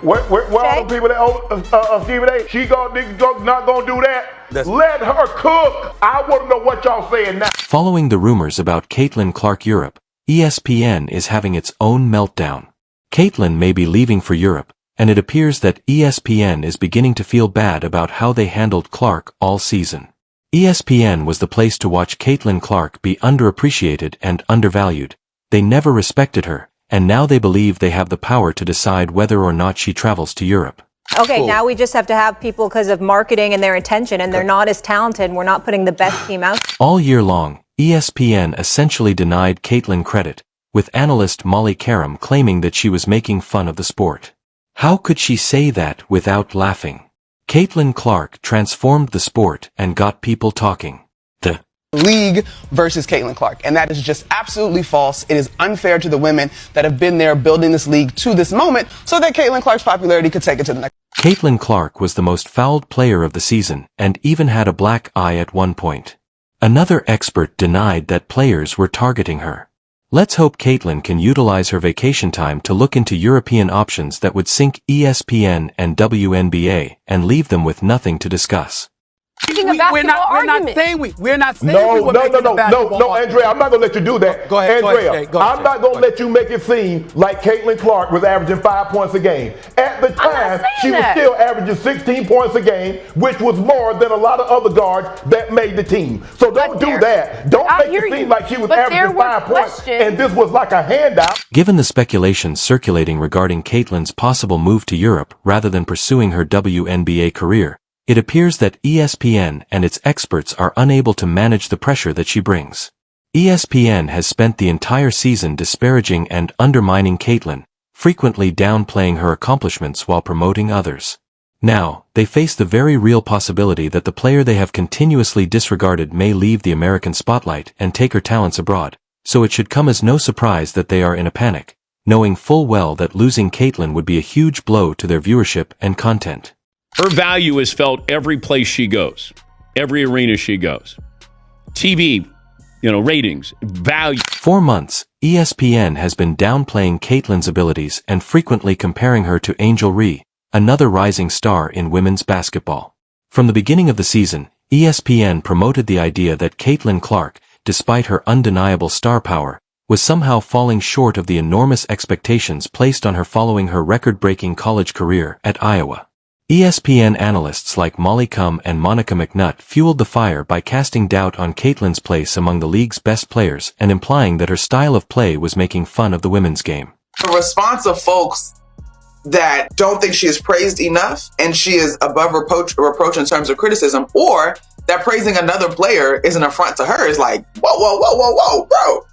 Where all the people that own Stephen A? She not gonna do that. Let her cook. I want to know what y'all saying now. Following the rumors about Caitlin Clark Europe, ESPN is having its own meltdown. Caitlin may be leaving for Europe, and it appears that ESPN is beginning to feel bad about how they handled Clark all season. ESPN was the place to watch Caitlin Clark be underappreciated and undervalued. They never respected her, and now they believe they have the power to decide whether or not she travels to Europe. Okay, now we just have to have people because of marketing and their intention, and they're not as talented, and we're not putting the best team out. All year long, ESPN essentially denied Caitlin credit, with analyst Molly Karam claiming that she was making fun of the sport. How could she say that without laughing? Caitlin Clark transformed the sport and got people talking. The league versus Caitlin Clark, and that is just absolutely false. It is unfair to the women that have been there building this league to this moment so that Caitlin Clark's popularity could take it to the next. Caitlin Clark was the most fouled player of the season and even had a black eye at one point. Another expert denied that players were targeting her. Let's hope Caitlin can utilize her vacation time to look into European options that would sink ESPN and WNBA and leave them with nothing to discuss. We're not saying we were making a basketball No, Andrea, I'm not going to let you do that. Go ahead, Andrea, I'm not going to let you make it seem like Caitlin Clark was averaging 5 points a game. At the time, she was still averaging 16 points a game, which was more than a lot of other guards that made the team. So don't do that. Don't make it seem like she was averaging 5 points and this was like a handout. Given the speculations circulating regarding Caitlin's possible move to Europe rather than pursuing her WNBA career, it appears that ESPN and its experts are unable to manage the pressure that she brings. ESPN has spent the entire season disparaging and undermining Caitlin, frequently downplaying her accomplishments while promoting others. Now, they face the very real possibility that the player they have continuously disregarded may leave the American spotlight and take her talents abroad, so it should come as no surprise that they are in a panic, knowing full well that losing Caitlin would be a huge blow to their viewership and content. Her value is felt every place she goes, every arena she goes. TV, ratings, value. For months, ESPN has been downplaying Caitlin's abilities and frequently comparing her to Angel Ree, another rising star in women's basketball. From the beginning of the season, ESPN promoted the idea that Caitlin Clark, despite her undeniable star power, was somehow falling short of the enormous expectations placed on her following her record-breaking college career at Iowa. ESPN analysts like Molly Cum and Monica McNutt fueled the fire by casting doubt on Caitlin's place among the league's best players and implying that her style of play was making fun of the women's game. The response of folks that don't think she is praised enough and she is above reproach in terms of criticism, or that praising another player is an affront to her is like, whoa, bro.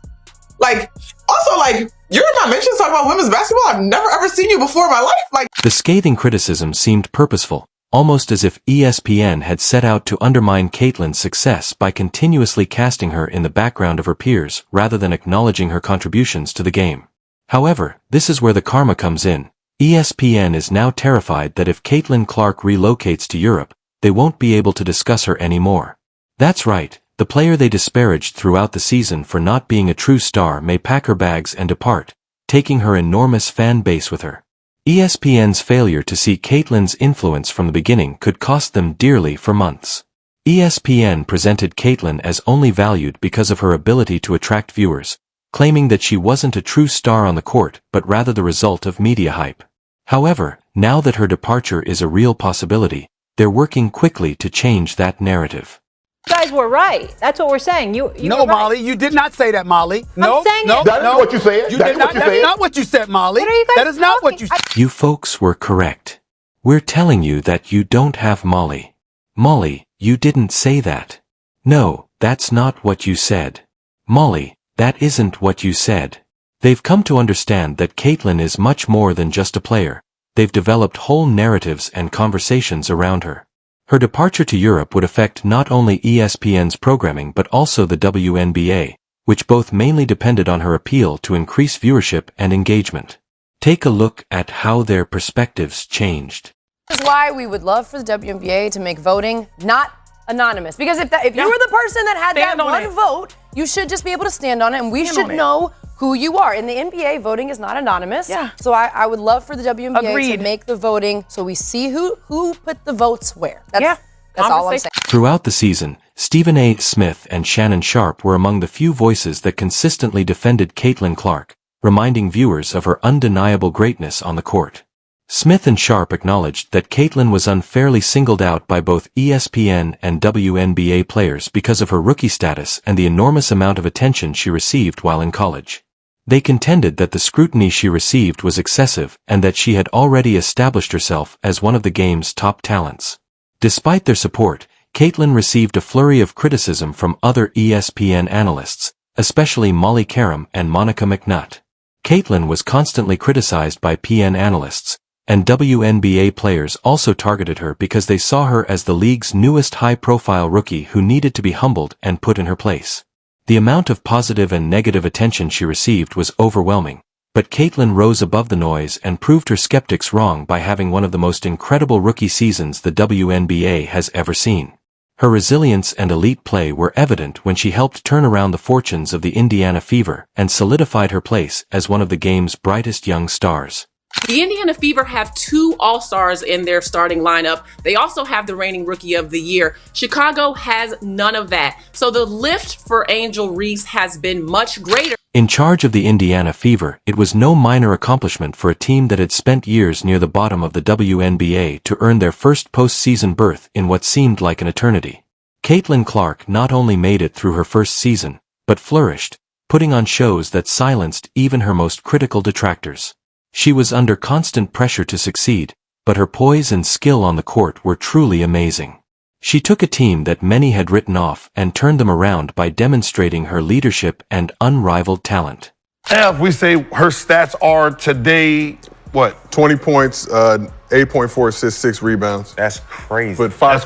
Also, you're in my mentions talking about women's basketball. I've never ever seen you before in my life. The scathing criticism seemed purposeful, almost as if ESPN had set out to undermine Caitlin's success by continuously casting her in the background of her peers rather than acknowledging her contributions to the game. However, this is where the karma comes in. ESPN is now terrified that if Caitlin Clark relocates to Europe, they won't be able to discuss her anymore. That's right. The player they disparaged throughout the season for not being a true star may pack her bags and depart, taking her enormous fan base with her. ESPN's failure to see Caitlin's influence from the beginning could cost them dearly for months. ESPN presented Caitlin as only valued because of her ability to attract viewers, claiming that she wasn't a true star on the court but rather the result of media hype. However, now that her departure is a real possibility, they're working quickly to change that narrative. You guys were right. That's what we're saying. You No, were right. Molly, you did not say that, Molly. No, saying no, it. That is what you said. You That did is not. what you That's said. not what you said, Molly. What are you guys That is not what you talking? said. You folks were correct. We're telling you that you don't have Molly. Molly, you didn't say that. No, that's not what you said. Molly, that isn't what you said. They've come to understand that Caitlin is much more than just a player. They've developed whole narratives and conversations around her. Her departure to Europe would affect not only ESPN's programming but also the WNBA, which both mainly depended on her appeal to increase viewership and engagement. Take a look at how their perspectives changed. This is why we would love for the WNBA to make voting not anonymous. Because if you were the person that had that one vote, you should just be able to stand on it, and we should know who you are. In the NBA, voting is not anonymous. Yeah. So I would love for the WNBA Agreed. to make the voting so we see who put the votes where. That's all I'm saying. Throughout the season, Stephen A. Smith and Shannon Sharpe were among the few voices that consistently defended Caitlin Clark, reminding viewers of her undeniable greatness on the court. Smith and Sharpe acknowledged that Caitlin was unfairly singled out by both ESPN and WNBA players because of her rookie status and the enormous amount of attention she received while in college. They contended that the scrutiny she received was excessive and that she had already established herself as one of the game's top talents. Despite their support, Caitlin received a flurry of criticism from other ESPN analysts, especially Molly Karam and Monica McNutt. Caitlin was constantly criticized by PN analysts, and WNBA players also targeted her because they saw her as the league's newest high-profile rookie who needed to be humbled and put in her place. The amount of positive and negative attention she received was overwhelming, but Caitlin rose above the noise and proved her skeptics wrong by having one of the most incredible rookie seasons the WNBA has ever seen. Her resilience and elite play were evident when she helped turn around the fortunes of the Indiana Fever and solidified her place as one of the game's brightest young stars. The Indiana Fever have 2 All-Stars in their starting lineup. They also have the reigning Rookie of the Year. Chicago has none of that. So the lift for Angel Reese has been much greater. In charge of the Indiana Fever, it was no minor accomplishment for a team that had spent years near the bottom of the WNBA to earn their first postseason berth in what seemed like an eternity. Caitlin Clark not only made it through her first season, but flourished, putting on shows that silenced even her most critical detractors. She was under constant pressure to succeed, but her poise and skill on the court were truly amazing. She took a team that many had written off and turned them around by demonstrating her leadership and unrivaled talent. Now, if we say her stats are today, what? 20 points, 8.4 assists, 6 rebounds. That's crazy. But 5.6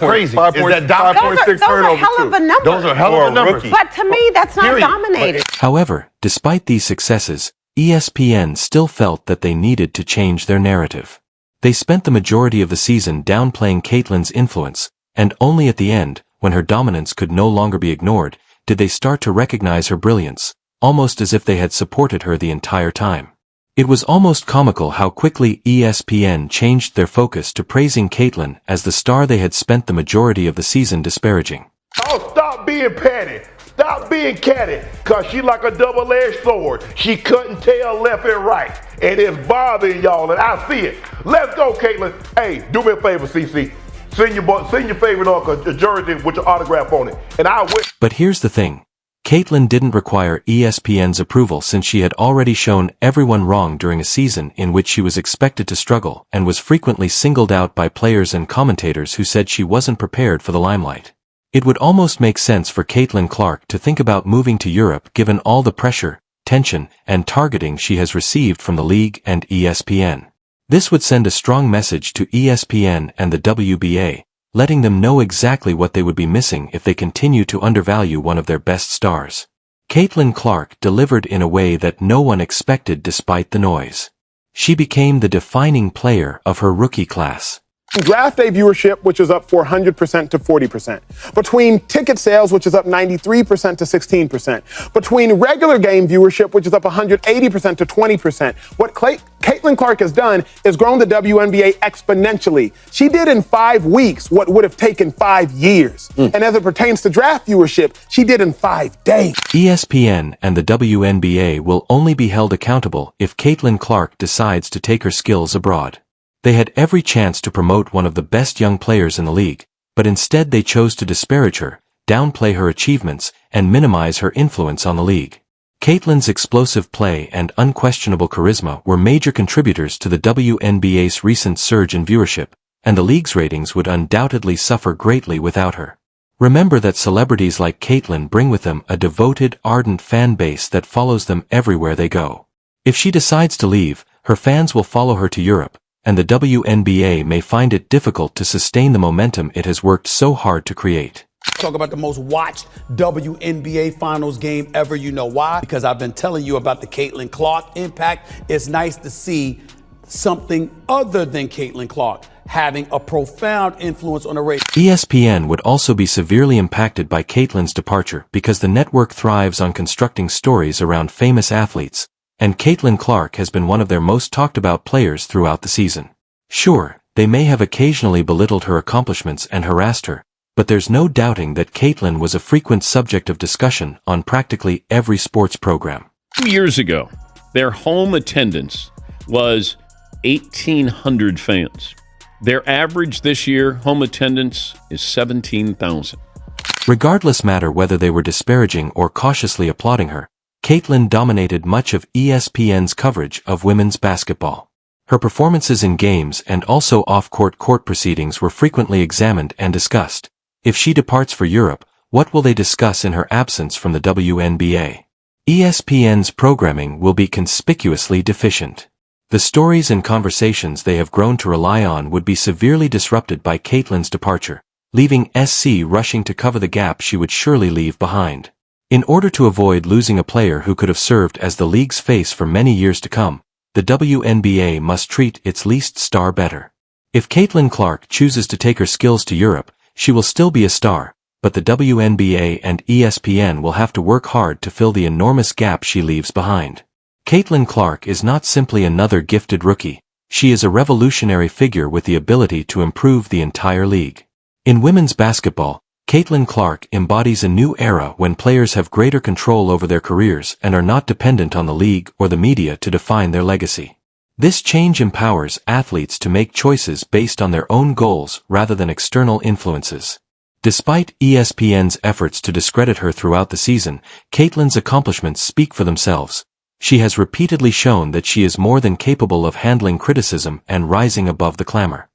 Those are hell of a number. Those are hell of a numbers. But to me, that's not dominating. However, despite these successes, ESPN still felt that they needed to change their narrative. They spent the majority of the season downplaying Caitlin's influence, and only at the end, when her dominance could no longer be ignored, did they start to recognize her brilliance, almost as if they had supported her the entire time. It was almost comical how quickly ESPN changed their focus to praising Caitlin as the star they had spent the majority of the season disparaging. Oh, stop being petty. Stop being catty, cause she like a double-edged sword. She couldn't tell left and right, and it's bothering y'all, and I see it. Let's go, Caitlin. Hey, do me a favor, CC. Send your favorite uncle a jersey with your autograph on it, and I will. But here's the thing. Caitlin didn't require ESPN's approval since she had already shown everyone wrong during a season in which she was expected to struggle and was frequently singled out by players and commentators who said she wasn't prepared for the limelight. It would almost make sense for Caitlin Clark to think about moving to Europe given all the pressure, tension, and targeting she has received from the league and ESPN. This would send a strong message to ESPN and the WBA, letting them know exactly what they would be missing if they continue to undervalue one of their best stars. Caitlin Clark delivered in a way that no one expected despite the noise. She became the defining player of her rookie class. Draft day viewership, which is up 400% to 40%. Between ticket sales, which is up 93% to 16%. Between regular game viewership, which is up 180% to 20%. What Caitlin Clark has done is grown the WNBA exponentially. She did in 5 weeks what would have taken 5 years. And as it pertains to draft viewership, she did in 5 days. ESPN and the WNBA will only be held accountable if Caitlin Clark decides to take her skills abroad. They had every chance to promote one of the best young players in the league, but instead they chose to disparage her, downplay her achievements, and minimize her influence on the league. Caitlin's explosive play and unquestionable charisma were major contributors to the WNBA's recent surge in viewership, and the league's ratings would undoubtedly suffer greatly without her. Remember that celebrities like Caitlin bring with them a devoted, ardent fan base that follows them everywhere they go. If she decides to leave, her fans will follow her to Europe, and the WNBA may find it difficult to sustain the momentum it has worked so hard to create. Talk about the most watched WNBA finals game ever. You know why? Because I've been telling you about the Caitlin Clark impact. It's nice to see something other than Caitlin Clark. having a profound influence on the race. ESPN would also be severely impacted by Caitlyn's departure because the network thrives on constructing stories around famous athletes, and Caitlin Clark has been one of their most talked about players throughout the season. Sure, they may have occasionally belittled her accomplishments and harassed her, but there's no doubting that Caitlin was a frequent subject of discussion on practically every sports program. 2 years ago, their home attendance was 1,800 fans. Their average this year, home attendance, is 17,000. Regardless matter whether they were disparaging or cautiously applauding her, Caitlin dominated much of ESPN's coverage of women's basketball. Her performances in games and also off-court court proceedings were frequently examined and discussed. If she departs for Europe, what will they discuss in her absence from the WNBA? ESPN's programming will be conspicuously deficient. The stories and conversations they have grown to rely on would be severely disrupted by Caitlin's departure, leaving SC rushing to cover the gap she would surely leave behind. In order to avoid losing a player who could have served as the league's face for many years to come, the WNBA must treat its least star better. If Caitlin Clark chooses to take her skills to Europe, she will still be a star, but the WNBA and ESPN will have to work hard to fill the enormous gap she leaves behind. Caitlin Clark is not simply another gifted rookie, she is a revolutionary figure with the ability to improve the entire league. In women's basketball, Caitlin Clark embodies a new era when players have greater control over their careers and are not dependent on the league or the media to define their legacy. This change empowers athletes to make choices based on their own goals rather than external influences. Despite ESPN's efforts to discredit her throughout the season, Caitlin's accomplishments speak for themselves. She has repeatedly shown that she is more than capable of handling criticism and rising above the clamor.